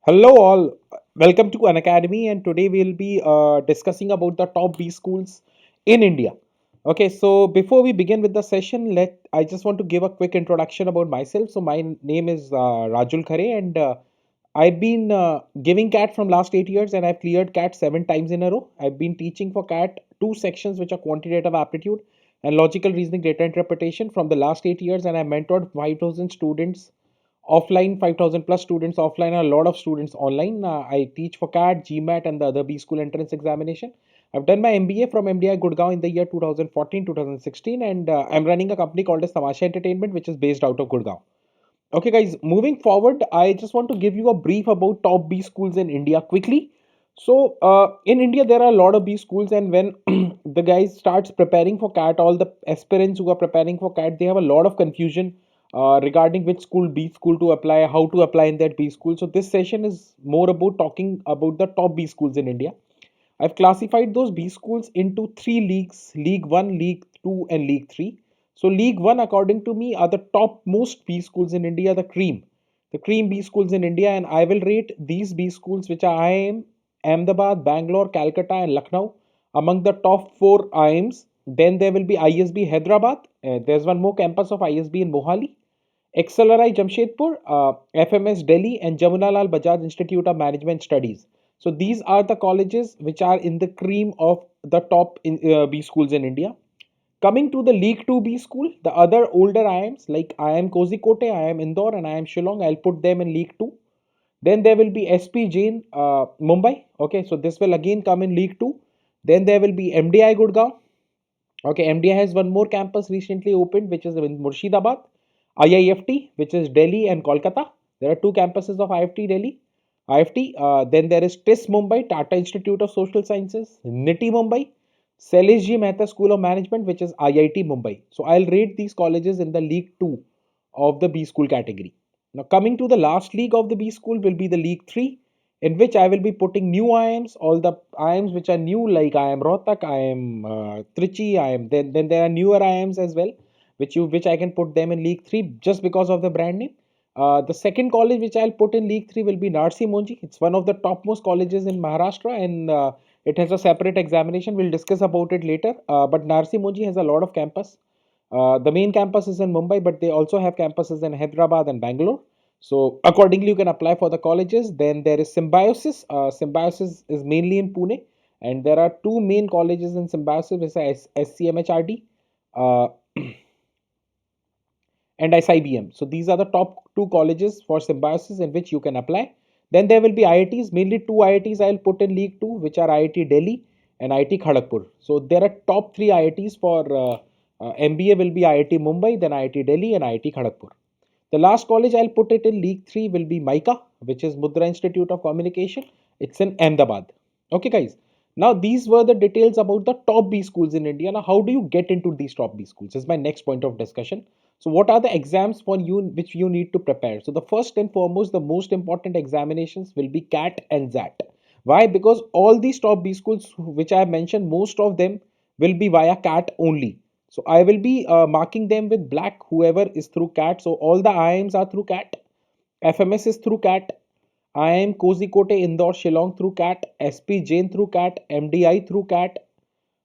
Hello all, welcome to Unacademy, and today we'll be discussing about the top B schools in India. Okay, so before we begin with the session, let I just want to give a quick introduction about myself. So my name is Rajul Khare, and I've been giving CAT from last 8 years, and I've cleared CAT 7 times in a row. I've been teaching for CAT two sections, which are quantitative aptitude and logical reasoning data interpretation from the last 8 years, and I mentored 5,000 students offline, 5,000 plus students offline, a lot of students online. I teach for CAT, GMAT, and the other B school entrance examination. I've done my MBA from MDI Gurgaon in the year 2014 2016, and I'm running a company called as Tamasha Entertainment, which is based out of Gurgaon. Okay, guys, moving forward, I just want to give you a brief about top B schools in India quickly. So, in India, there are a lot of B schools, and when the guys starts preparing for CAT, all the aspirants who are preparing for CAT, they have a lot of confusion regarding which school B school to apply, how to apply in that B school. So, this session is more about talking about the top B schools in India. I've classified those B schools into three leagues: League 1, League 2, and League 3. So, League 1, according to me, are the top most B schools in India, the cream B schools in India, and I will rate these B schools, which are IIM, Ahmedabad, Bangalore, Calcutta, and Lucknow, among the top four IIMs. Then there will be ISB Hyderabad. There's one more campus of ISB in Mohali. XLRI Jamshedpur, FMS Delhi, and Jamunalal Bajaj Institute of Management Studies. So these are the colleges which are in the cream of the top B schools in India. Coming to the League 2 B school, the other older IIMs like IIM Kozhikode, IIM Indore, and IIM Shillong, I'll put them in League 2. Then there will be SP Jain, Mumbai. Okay, so this will again come in League 2. Then there will be MDI Gurgaon. Okay, MDI has one more campus recently opened, which is in Murshidabad. IIFT, which is Delhi and Kolkata. There are two campuses of IFT Delhi. IFT. Then there is TIS Mumbai, Tata Institute of Social Sciences. NITI Mumbai, Sailesh G Mehta School of Management, which is IIT Mumbai. So I'll rate these colleges in the League 2 of the B school category. Now coming to the last league of the B school will be the League 3, in which I will be putting new IIMs, all the IIMs which are new, like IIM Rohtak, IIM Trichy, IIM. Then there are newer IIMs as well, which I can put them in League 3 just because of the brand name. The second college which I'll put in League 3 will be Narsi Monji. It's one of the topmost colleges in Maharashtra, and it has a separate examination. We'll discuss about it later. But Narsi Monji has a lot of campus. The main campus is in Mumbai, but they also have campuses in Hyderabad and Bangalore. So accordingly, you can apply for the colleges. Then there is Symbiosis. Symbiosis is mainly in Pune, and there are two main colleges in Symbiosis, which are SCMHRD uh, and SIBM. So these are the top two colleges for Symbiosis in which you can apply. Then there will be IITs, mainly two IITs I'll put in League 2, which are IIT Delhi and IIT Kharagpur. So there are top three IITs for MBA will be IIT Mumbai, then IIT Delhi and IIT Kharagpur. The last college I'll put it in League 3 will be MICA, which is Mudra Institute of Communication. It's in Ahmedabad. Okay, guys. Now, these were the details about the top B schools in India. Now, how do you get into these top B schools? Is my next point of discussion. So, what are the exams for you which you need to prepare? So, the first and foremost, the most important examinations will be CAT and XAT. Why? Because all these top B schools which I have mentioned, most of them will be via CAT only. So I will be marking them with black, whoever is through CAT. So all the IIMs are through CAT. FMS is through CAT. IIM Kozhikode Indore Shillong through CAT. SP Jain through CAT. MDI through CAT.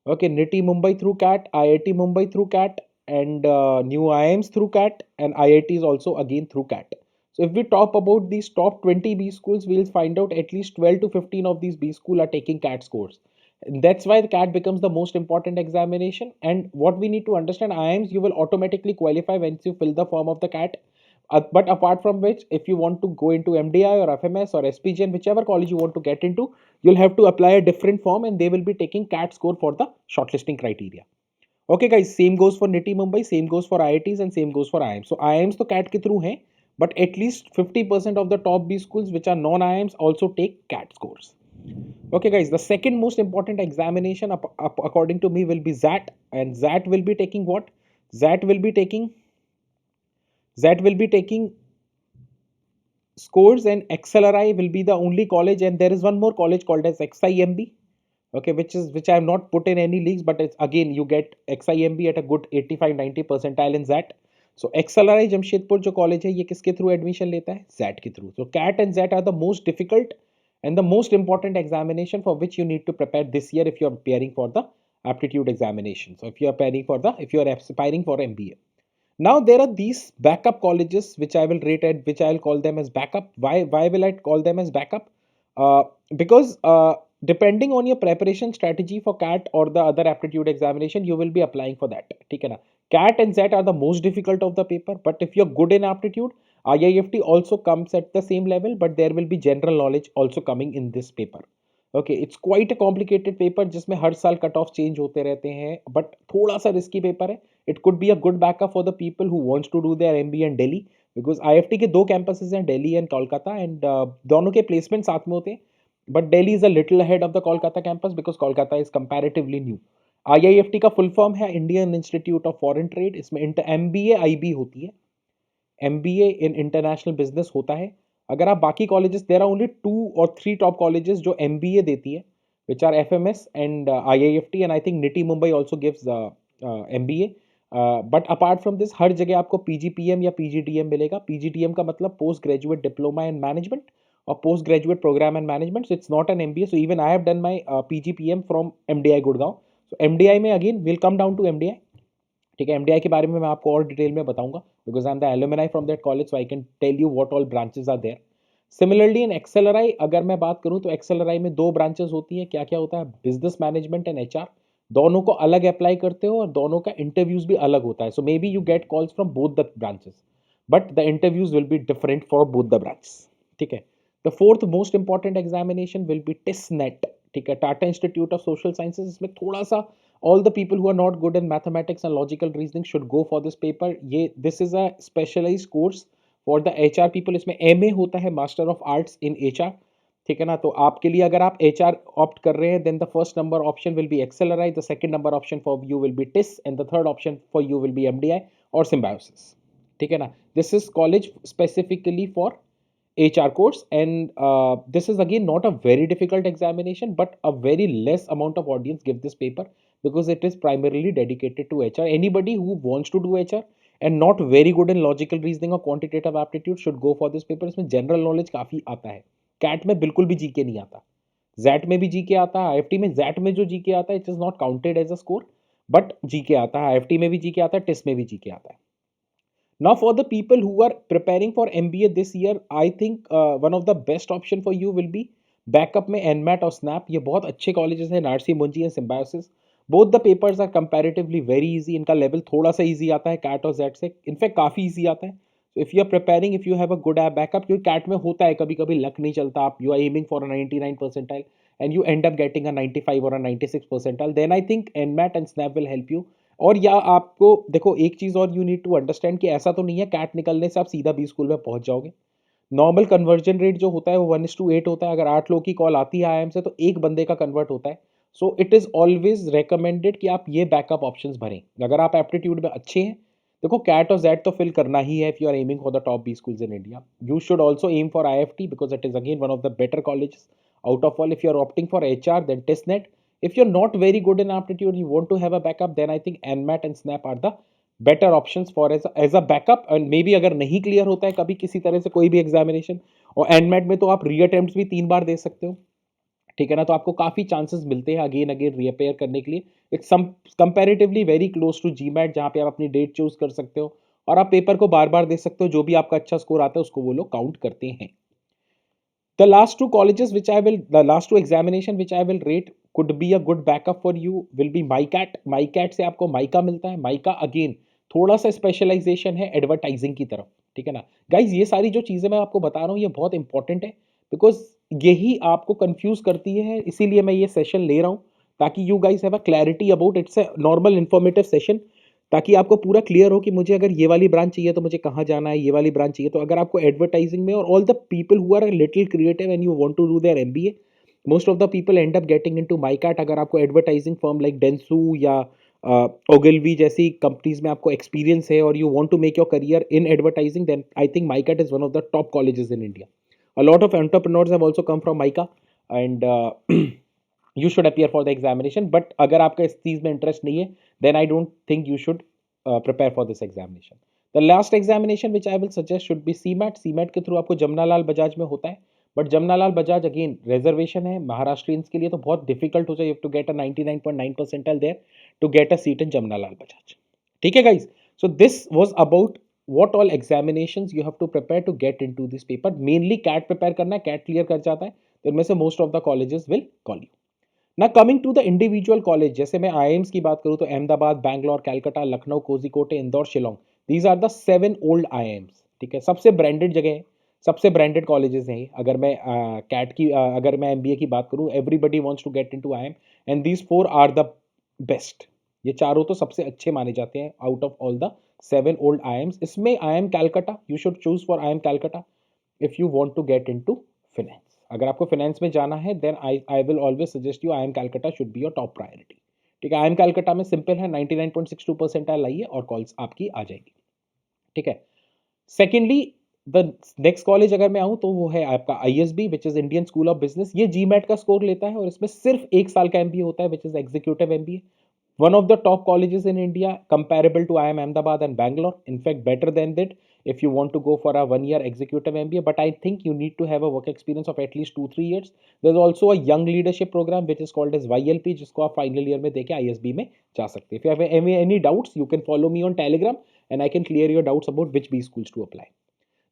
Okay, NITI Mumbai through CAT. IIT Mumbai through CAT. And new IIMs through CAT. And IITs also again through CAT. So if we talk about these top 20 B schools, we'll find out at least 12 to 15 of these B schools are taking CAT scores. And that's why the CAT becomes the most important examination. And what we need to understand, IIMs, you will automatically qualify once you fill the form of the CAT. But apart from which, if you want to go into MDI or FMS or SPGN, whichever college you want to get into, you'll have to apply a different form and they will be taking CAT score for the shortlisting criteria. Okay guys, same goes for NITI Mumbai, same goes for IITs and same goes for IIMs. So IIMs to CAT ke through hai, but at least 50% of the top B schools which are non-IIMs also take CAT scores. Okay guys, the second most important examination according to me will be XAT, and XAT will be taking what? XAT will be taking XAT will be taking scores, and XLRI will be the only college, and there is one more college called as XIMB. Okay, which I have not put in any leagues, but it's again you get XIMB at a good 85-90 percentile in that. So XLRI Jamshedpur जो college है ये किसके through admission लेता है? Jet के through. So CAT and ZET are the most difficult and the most important examination for which you need to prepare this year if you are preparing for the aptitude examination. So if you are aspiring for MBA. Now there are these backup colleges which I will rate at, which I will call them as backup. Why will I call them as backup? Because depending on your preparation strategy for CAT or the other aptitude examination, you will be applying for that. ठीक है ना? CAT and ZET are the most difficult of the paper, but if you're good in aptitude, IIFT also comes at the same level, but there will be general knowledge also coming in this paper. Okay, it's quite a complicated paper जिसमें हर साल cut off change होते रहते हैं, but थोड़ा सा risky paper है. It could be a good backup for the people who wants to do their MBA in Delhi, because IFT के दो कैंपसेस हैं, दिल्ली एंड कोलकाता, एंड दोनों के प्लेसमेंट साथ में होते हैं. But Delhi is a little ahead of the Kolkata campus because Kolkata is comparatively new. IIFT का फुल फॉर्म है Indian institute of foreign trade. इसमें एमबीए आईबी होती है, एमबीए इन इंटरनेशनल बिजनेस होता है. अगर आप बाकी colleges, there are only 2 or 3 top colleges जो एमबीए देती है, which are FMS and IIFT, and I think NITI Mumbai also gives MBA. But apart from this, हर जगह आपको PGPM या PGDM मिलेगा. PGDM का मतलब post graduate diploma in management और post graduate programme and management. So it's not an MBA. So even I have done my PGPM from MDI Gurgaon. So MDI में again will come down to MDI. ठीक है, MDI के बारे में मैं आपको और डिटेल में बताऊंगा because I am the alumni from that college, so I can tell you what all branches are there. Similarly in XLRI अगर मैं बात करूं तो एक्सेलराई में 2 ब्रांचेस होती है. क्या क्या होता है? Business management and HR. दोनों को अलग अप्लाई करते हो और दोनों का इंटरव्यूज भी अलग होता है. So may be you get calls from both the branches, but the interviews will be different for both the branches. ठीक है. The fourth most important examination will be TISS NET. ठीक है, Tata institute of social sciences. इसमें थोड़ा सा all the people who are not good in mathematics and logical reasoning should go for this paper. ये this is a specialized course for the HR people. इसमें MA होता है, master of arts in HR. ठीक है ना? तो आपके लिए अगर आप HR ऑप्ट कर रहे हैं, then the first number option will be XLRI, the second number option for you will be TIS, and the third option for you will be MDI or Symbiosis. ठीक है ना? This is college specifically for HR course, and this is again not a very difficult examination, but a very less amount of audience give this paper because it is primarily dedicated to HR. Anybody who wants to do HR and not very good in logical reasoning or quantitative aptitude should go for this paper. इसमें general knowledge काफी आता है. Cat में बिल्कुल भी GK नहीं आता. Jet में भी जीके आता है. आईएफटी में जैट में जो जीके आता है it is not counted as a score, but GK आता है. आईएफटी में भी जीके आता है, टेस्ट में भी जीके आता है. Now, for the people who are preparing for MBA this year, I think one of the best option for you will be backup में एनमैट और स्नैप. ये बहुत अच्छे कॉलेजेस हैं, Narsee Monjee and Symbiosis. Both the papers are comparatively very easy. इनका level थोड़ा सा easy आता है कैट और जेड से, इनफैक्ट काफ़ी इजी आता है. If you are preparing, if you have a good app backup, क्योंकि कैट में होता है कभी कभी लक नहीं चलता, आप you are aiming for a 99 percentile and you end up getting a 95 और a 96 percentile, then I think NMAT and SNAP will help you. और या आपको देखो एक चीज़ और यू नीड टू अंडरस्टैंड कि ऐसा तो नहीं है कैट निकलने से आप सीधा बी स्कूल में पहुंच जाओगे. नॉर्मल कन्वर्जन रेट जो होता है वो 1:8 होता है. अगर 8 लोगों की कॉल आती है आईआईएम से तो एक बंदे का कन्वर्ट होता है. So it is always recommended कि आप ये बैकअप ऑप्शंस भरें अगर आप एप्टीट्यूड में अच्छे हैं. देखो कैट और जेड तो फिल करना ही है if you are aiming for the top B schools in India. You should also aim for IFT because it is again one of the better colleges out of all. If you're opting for HR, then TestNet. If you're not very good in aptitude, you want to have a backup, then I think NMAT and SNAP are the better options for as a backup. And maybe अगर नहीं clear होता है कभी किसी तरह से कोई भी एग्जामिनेशन, और NMAT में तो आप री अटेम्प्ट भी 3 बार दे सकते हो. ठीक है ना? तो आपको काफ़ी चांसेस मिलते हैं अगेन अगेन रीअपेयर करने के लिए. It's comparatively very close to GMAT जहाँ पे आप अपनी डेट चूज कर सकते हो और आप पेपर को बार बार दे सकते हो. जो भी आपका अच्छा स्कोर आता है उसको वो लोग काउंट करते हैं. The last two colleges which the last two examination which I will rate could be a good backup for you will be MyCat. MyCat से आपको माइका मिलता है. माइका अगेन थोड़ा सा स्पेशलाइजेशन है एडवर्टाइजिंग की तरफ. ठीक है ना गाइज? ये सारी जो चीज़ें मैं आपको बता रहा हूँ ये बहुत इंपॉर्टेंट है बिकॉज यही आपको कंफ्यूज करती है. इसीलिए मैं ये सेशन ले रहा हूँ ताकि you guys have a clarity about. It's a normal informative session ताकि आपको पूरा क्लियर हो कि मुझे अगर ये वाली ब्रांच चाहिए तो मुझे कहाँ जाना है, ये वाली ब्रांच चाहिए तो. अगर आपको एडवर्टाइजिंग में, और all the people who are little creative and you want to do their MBA, most of the people end up getting into MICAT. अगर आपको एडवर्टाइजिंग फर्म लाइक डेंसू या ओगिलवी जैसी कंपनीज में आपको एक्सपीरियंस है और you want to make your career in advertising, then I think MICAT is one of the top colleges in India. A lot of entrepreneurs have also come from MICA and you should appear for the examination. But अगर आपका इस चीज़ में interest नहीं है then I don't think you should prepare for this examination. The last examination which I will suggest should be CMAT. CMAT के through आपको जमनालाल बजाज में होता है, but Jamnalal Bajaj again reservation है महाराष्ट्रियंस के लिए, तो बहुत डिफिकल्ट हो जाए, you have to get a 99.9 percentile there to get a seat in Jamnalal Bajaj. ठीक है guys, so this was about what all examinations you have to prepare to get into this paper. Mainly CAT prepare करना है, CAT clear कर जाता है तो इनमें से most of the colleges will call you. Now coming to the individual college, जैसे मैं IIMs की बात करूँ तो Ahmedabad, Bangalore, Calcutta, Lucknow, Kozhikode, Indore, Shillong, these are the 7 old IIMs. ठीक है, सबसे ब्रांडेड जगह है, सबसे ब्रांडेड कॉलेजेस हैं। अगर मैं कैट की अगर मैं MBA की बात करूँ, everybody wants to get into IIM and these 4 are the best. ये चारों तो सबसे अच्छे माने जाते हैं out of all the 7 old IIMs। इसमें IIM Calcutta, you should choose for IIM Calcutta if you want to get into finance. अगर आपको फाइनेंस में जाना है then I will always suggest you IIM Calcutta should be your top priority. ठीक है, IIM Calcutta में simple है, 99.62 परसेंटाइल लाइए और कॉल्स आपकी आ जाएगी। ठीक है, सेकेंडली द नेक्स्ट कॉलेज अगर मैं आऊँ तो वो है आपका ISB which is Indian school of business. ये GMAT का स्कोर लेता है और इसमें सिर्फ 1 साल का MBA होता है which is executive MBA। One of the top colleges in India, comparable to IIM Ahmedabad and Bangalore. In fact, better than that if you want to go for a 1 year executive MBA. But I think you need to have a work experience of at least 2-3 years. There's also a young leadership program which is called as YLP, जिसको आप final year में देके ISB में जा सकते हैं. If you have any doubts, you can follow me on Telegram and I can clear your doubts about which B schools to apply.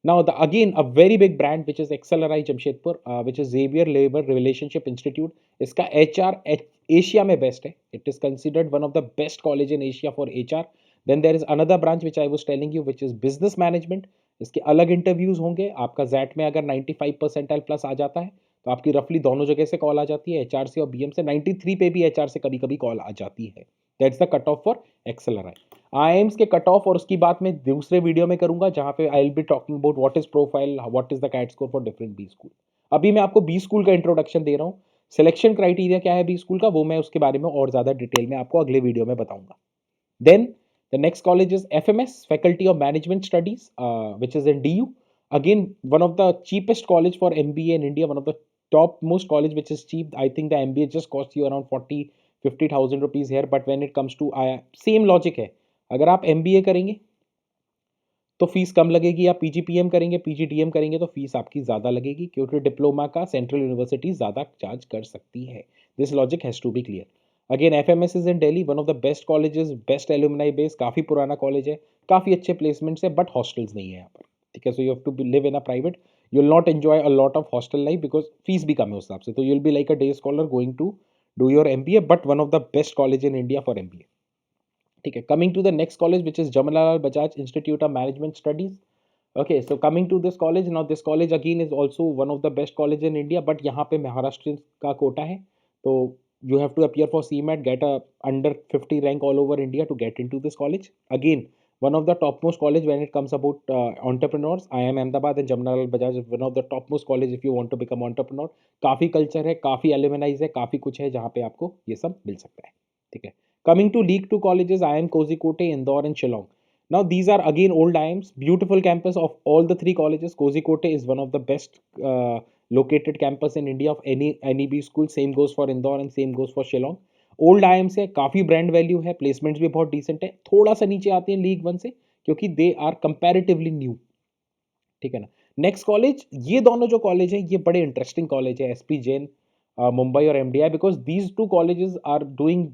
Now, again, a very big brand which is XLRI Jamshedpur, which is Xavier Labor Relationship Institute. इसका HR Asia में best है. It is considered one of the best college in Asia for HR. Then there is another branch which I was telling you, which is business management. इसके अलग interviews होंगे. आपका jet में अगर 95 percentile plus आ जाता है तो आपकी रफली दोनों जगह से कॉल आ जाती है, HR से और BM से. 93 पे भी HR से कभी कभी कॉल आ जाती है. That's the cut off for XLRI. IIMs के कट ऑफ और उसकी बात मैं दूसरे वीडियो में करूंगा जहां पे I will be talking about what is profile, what is the CAT score for different B school. अभी मैं आपको बी स्कूल का इंट्रोडक्शन दे रहा हूँ. सिलेक्शन क्राइटेरिया क्या है बी स्कूल का, वो मैं उसके बारे में और ज्यादा डिटेल में आपको अगले वीडियो में बताऊंगा. Then the next college is FMS, faculty of management studies, which is in DU. Again one of the cheapest college for MBA in India, one of the top most college which is cheap. I think the MBA just cost you around 40-50,000 rupees here, but when it comes to same logic है. अगर आप MBA करेंगे तो fees कम लगेगी, आप PGPM करेंगे, PGDM करेंगे तो फीस आपकी ज़्यादा लगेगी, क्योंकि डिप्लोमा का सेंट्रल यूनिवर्सिटी ज़्यादा चार्ज कर सकती है. This logic has to be clear. Again FMS is in Delhi, one of the best colleges, best alumni base, काफ़ी पुराना कॉलेज है, काफ़ी अच्छे प्लेसमेंट्स है, बट हॉस्टल्स नहीं है यहाँ पर. ठीक है, so you have to live in a private. You will not enjoy a lot of hostel life because fees भी कम है उस हिसाब से. तो you will be like a day scholar going to do your MBA, but one of the best college in India for MBA. ठीक है, coming to the next college which is Jamnalal Bajaj institute of management studies. Okay, so coming to this college, now this college again is also one of the best college in India, but यहाँ पे महाराष्ट्र का कोटा है, तो you have to appear for CMAT, get a under 50 rank all over India to get into this college. Again, one of the topmost college when it comes about entrepreneurs. IIM Ahmedabad and Jamnalalal Bajaj is one of the topmost college if you want to become entrepreneur. काफ़ी culture है, काफ़ी एलिमनाइज है, काफ़ी कुछ है जहाँ पे आपको ये सब मिल सकता है. ठीक है, coming to League 2 colleges, IIM Kozhikode, Indore and Shillong. Now these are again old IIMs, beautiful campus of all the 3 colleges. Kozhikode is one of the best located campus in India of any B school. Same goes for Indore and same goes for Shillong. Old IIMs है, काफ़ी brand value है, placements भी बहुत decent है. थोड़ा सा नीचे आते हैं लीग 1 से क्योंकि दे आर कंपैरेटिवली न्यू. ठीक है ना. नेक्स्ट कॉलेज, ये दोनों जो कॉलेज है ये बड़े इंटरेस्टिंग कॉलेज है, SP जैन मुंबई और MDI, because these 2 colleges are doing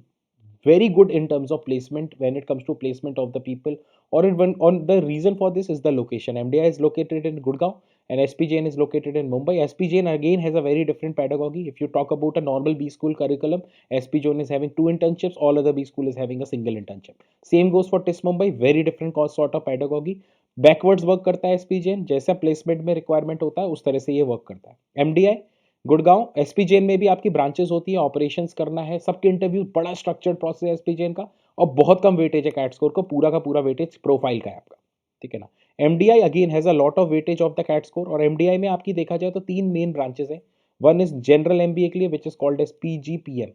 very good in terms of placement when it comes to placement of the people, or on the reason for this is the location. MDI is located in Gurgaon and SP Jain is located in Mumbai. SP Jain again has a very different pedagogy. If you talk about a normal B school curriculum, SP Jain is having 2 internships, all other B school is having a single internship. Same goes for TIS Mumbai, very different sort of pedagogy. Backwards work करता है SP Jain, जैसा placement में requirement होता है उस तरह से ये वर्क करता है. MDI गुड़गांव, SP जैन में भी आपकी ब्रांचेस होती है, ऑपरेशंस करना है, सबके इंटरव्यू, बड़ा स्ट्रक्चर्ड प्रोसेस है SP जैन का, और बहुत कम वेटेज है कैट स्कोर को, पूरा का पूरा वेटेज प्रोफाइल का है आपका. ठीक है ना. MDI again has a lot of weightage of the CAT score, और MDI में आपकी देखा जाए तो 3 मेन ब्रांचेस हैं. वन इज जनरल MBA के लिए which is called as PGPM.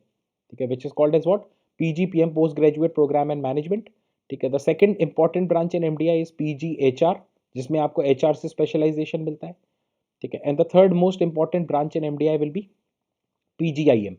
ठीक है, which is called as what, PGPM, post graduate programme and management. ठीक है, the second important branch in MDI is PGHR, जिसमें आपको HR से स्पेशलाइजेशन मिलता है. ठीक है, and the third most important branch in MDI will be PGIM,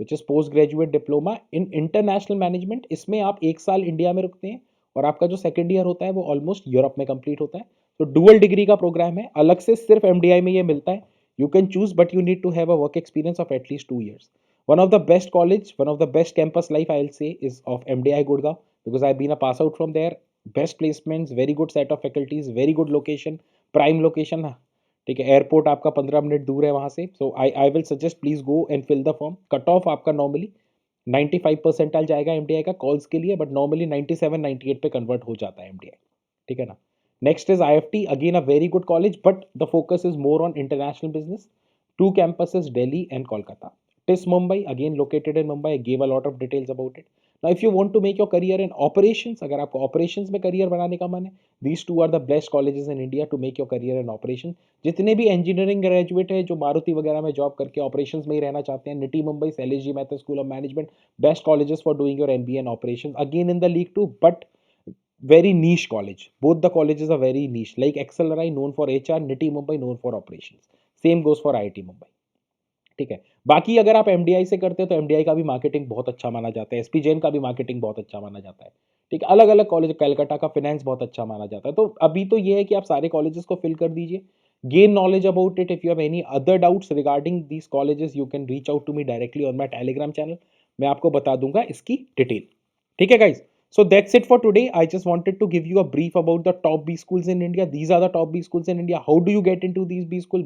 which is post graduate diploma in international management. इसमें आप 1 साल इंडिया में रुकते हैं और आपका जो सेकेंड ईयर होता है वो ऑलमोस्ट यूरोप में कंप्लीट होता है। तो डुअल डिग्री का प्रोग्राम है, अलग से सिर्फ एमडीआई में ये मिलता है। You can choose but you need to have a work experience of at least 2 years. One of the best college, one of the best campus life I'll say is of MDI Gurgaon, because I've been a pass out from there. Best placements, very good set of faculties, very good location, prime location. ठीक है, airport आपका 15 minute दूर है वहाँ से. So I will suggest please go and fill the form. Cut off आपका normally 95% जाएगा MDI का कॉल्स के लिए, बट नॉर्मली 97-98 पे कन्वर्ट हो जाता है एमडीआई. ठीक है ना. Next is IFT, again a very good college, but the focus is more on international business. Two campuses, Delhi and Kolkata. TIS Mumbai, again located in Mumbai. I gave a lot of details about it. Now, if you want to make your career in operations, अगर आपको operations में career बनाने का मन है, these two are the best colleges in India to make your career in operations. जितने भी engineering graduate हैं जो मारुति वगैरह में जॉब करके operations में ही रहना चाहते हैं, nitty Mumbai, LSG मैथर school of management, best colleges for doing your MBA in operations. Again in the league too, but very niche college. Both the colleges are very niche. Like XLRI known for HR, nitty Mumbai known for operations. Same goes for IIT Mumbai. ठीक है. बाकी अगर आप MDI से करते हो तो MDI का भी मार्केटिंग बहुत अच्छा माना जाता है, एसपी जैन का भी मार्केटिंग बहुत अच्छा माना जाता है. ठीक है, अलग अलग कॉलेज, कैलकाटा का फाइनेंस बहुत अच्छा माना जाता है. तो अभी तो ये है कि आप सारे कॉलेजेस को फिल कर दीजिए. Gain knowledge about it. If you have any other doubts regarding these colleges you can reach out to me directly on my Telegram channel. मैं आपको बता दूंगा इसकी डिटेल. ठीक है guys. So that's it for today. I just wanted to give you a brief about the top B schools in India. These are the top B schools in India. How do you get into these B schools?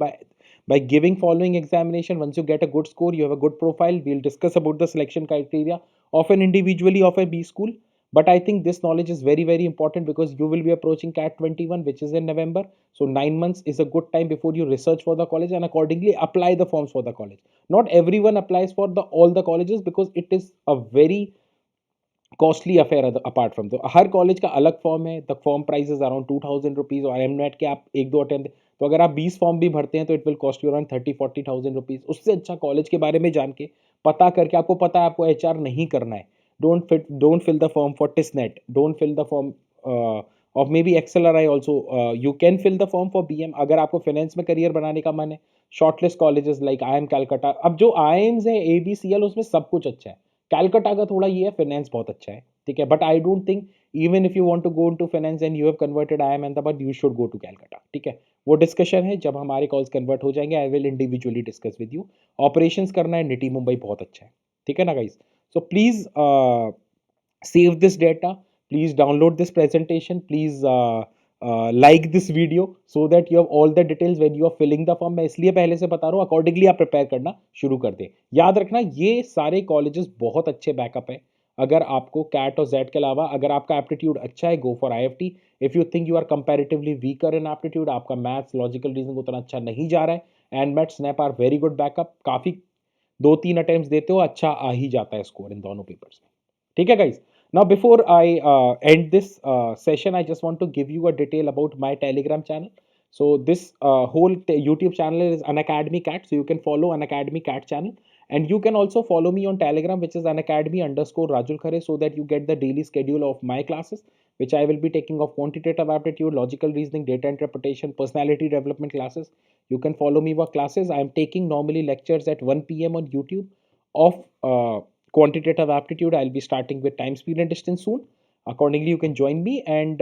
By giving following examination. Once you get a good score, you have a good profile. We'll discuss about the selection criteria of an individually of a B school. But I think this knowledge is very, very important because you will be approaching CAT 21, which is in November. So 9 months is a good time before you research for the college and accordingly apply the forms for the college. Not everyone applies for all the colleges because it is a very costly affair. Apart from, तो हर college का अलग form है. The form price is around 2000 rupees. और एमनेट के आप एक दो attempt, तो अगर आप 20 फॉर्म भी भरते हैं तो it will cost you around 30-40,000 rupees. उससे अच्छा कॉलेज के बारे में जान के पता करके, आपको पता है आपको एचआर नहीं करना है, don't fill the form for TISSNET, don't fill the form of maybe XLRI also. You can fill the form for BM अगर आपको फाइनेंस में करियर बनाने का मन है. Shortlist colleges like I M Calcutta. अब जो आई एम्स है एबीसीएल, उसमें सब कुछ अच्छा है. कैलकाटा का थोड़ा ये है, फाइनेंस बहुत अच्छा है. ठीक है, but I don't think even if you want to go into finance and you have converted I M Ahmedabad, you should go to Calcutta. ठीक है, वो डिस्कशन है जब हमारे कॉल्स कन्वर्ट हो जाएंगे. I will individually discuss with you. Operations करना है, निटी मुंबई बहुत अच्छा है. ठीक है ना guys. So please save this data, please download this presentation, please like this video so that you have all the details when you are filling the form. मैं इसलिए पहले से बता रहा हूँ, अकॉर्डिंगली आप प्रिपेयर करना शुरू कर दें. याद रखना ये सारे कॉलेजेस बहुत अच्छे बैकअप है. अगर आपको कैट और जेड के अलावा अगर आपका एप्टीट्यूड अच्छा है, go for IFT. If you think you are comparatively weaker in aptitude, आपका मैथ्स लॉजिकल रीजनिंग उतना अच्छा नहीं जा रहा है, and MAT SNAP are very good backup. काफ़ी 2-3 अटेम्प्ट देते हो, अच्छा आ ही जाता है स्कोर इन दोनों पेपर्स में. ठीक है guys. Now, before I end this session, I just want to give you a detail about my Telegram channel. So this whole YouTube channel is Unacademy Cat. So you can follow Unacademy Cat channel, and you can also follow me on Telegram, which is Unacademy_Rajul Khare, so that you get the daily schedule of my classes, which I will be taking of quantitative aptitude, logical reasoning, data interpretation, personality development classes. You can follow me for classes. I am taking normally lectures at 1 p.m. on YouTube of quantitative aptitude. I'll be starting with time, speed, and distance soon. Accordingly, you can join me. And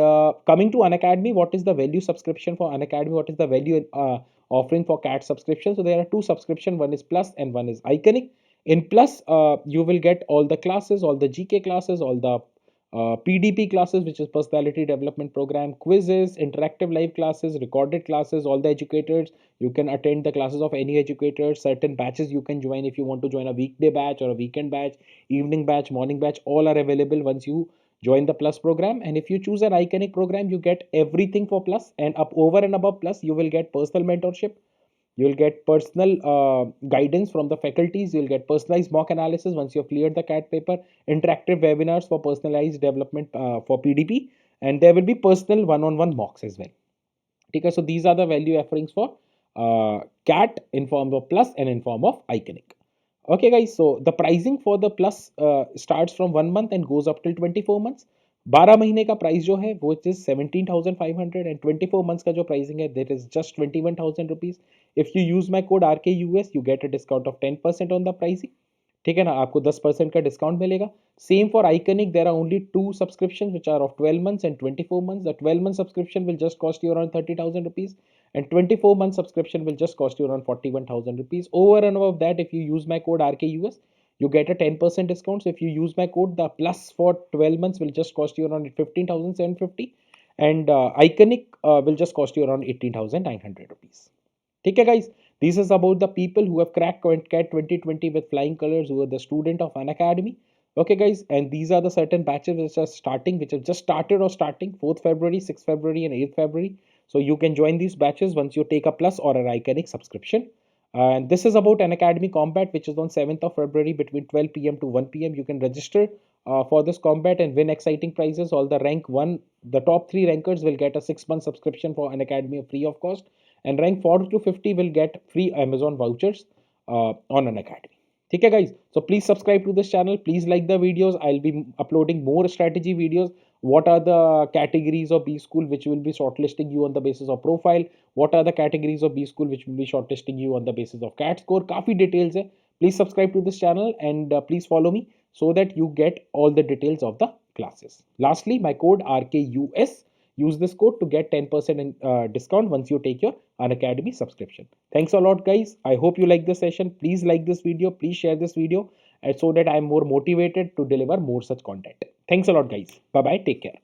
coming to Unacademy, what is the value subscription for Unacademy? What is the value offering for CAT subscription? So there are two subscription. One is Plus and one is Iconic. In Plus, you will get all the classes, all the GK classes, all the PDP classes, which is personality development program, quizzes, interactive live classes, recorded classes, all the educators. You can attend the classes of any educator. Certain batches you can join if you want to join a weekday batch or a weekend batch, evening batch, morning batch. All are available once you join the Plus program. And if you choose an Iconic program, you get everything for Plus. And up over and above Plus, you will get personal mentorship. You will get personal guidance from the faculties. You will get personalized mock analysis once you have cleared the CAT paper, interactive webinars for personalized development for PDP, and there will be personal one-on-one mocks as well. Okay, so these are the value offerings for CAT in form of Plus and in form of Iconic. Okay guys, so the pricing for the Plus starts from 1 month and goes up till 24 months. 12 महीने का price जो है वो is 17,500 and 24 months का जो pricing है that is just 21,000 rupees. If you use my code RKUS, you get a discount of 10% on the pricing. ठीक है ना, आपको 10% का डिस्काउंट मिलेगा। Same for iconic, there are only two subscription which are of 12 months and 24 months. The 12-month subscription will just cost you around 30,000 rupees, and 24-month subscription will just cost you around 41,000 rupees. Over and above that, if you use my code RKUS, you get a 10% discount. So if you use my code, the plus for 12 months will just cost you around 15,750, and iconic will just cost you around 18,900 rupees. ठीक है guys, this is about the people who have cracked CAT 2020 with flying colors, who are the student of an academy. Okay guys, and these are the certain batches which are starting, which have just started or starting 4th February, 6th February and 8th February. So you can join these batches once you take a plus or an iconic subscription. And this is about an academy combat which is on 7th of February between 12 p.m. to 1 p.m. You can register for this combat and win exciting prizes. All the rank 1, the top 3 rankers will get a 6-month subscription for an academy free of cost, and rank 4 to 50 will get free Amazon vouchers on an academy. ठीक है guys, so please subscribe to this channel, please like the videos. I'll be uploading more strategy videos. What are the categories of B school which will be shortlisting you on the basis of profile? What are the categories of B school which will be shortlisting you on the basis of CAT score? काफी details है. Please subscribe to this channel and please follow me so that you get all the details of the classes. Lastly, my code RKUS. Use this code to get 10% discount once you take your Unacademy subscription. Thanks a lot guys. I hope you like this session. Please like this video. Please share this video, and so that I am more motivated to deliver more such content. Thanks a lot guys. Bye bye. Take care.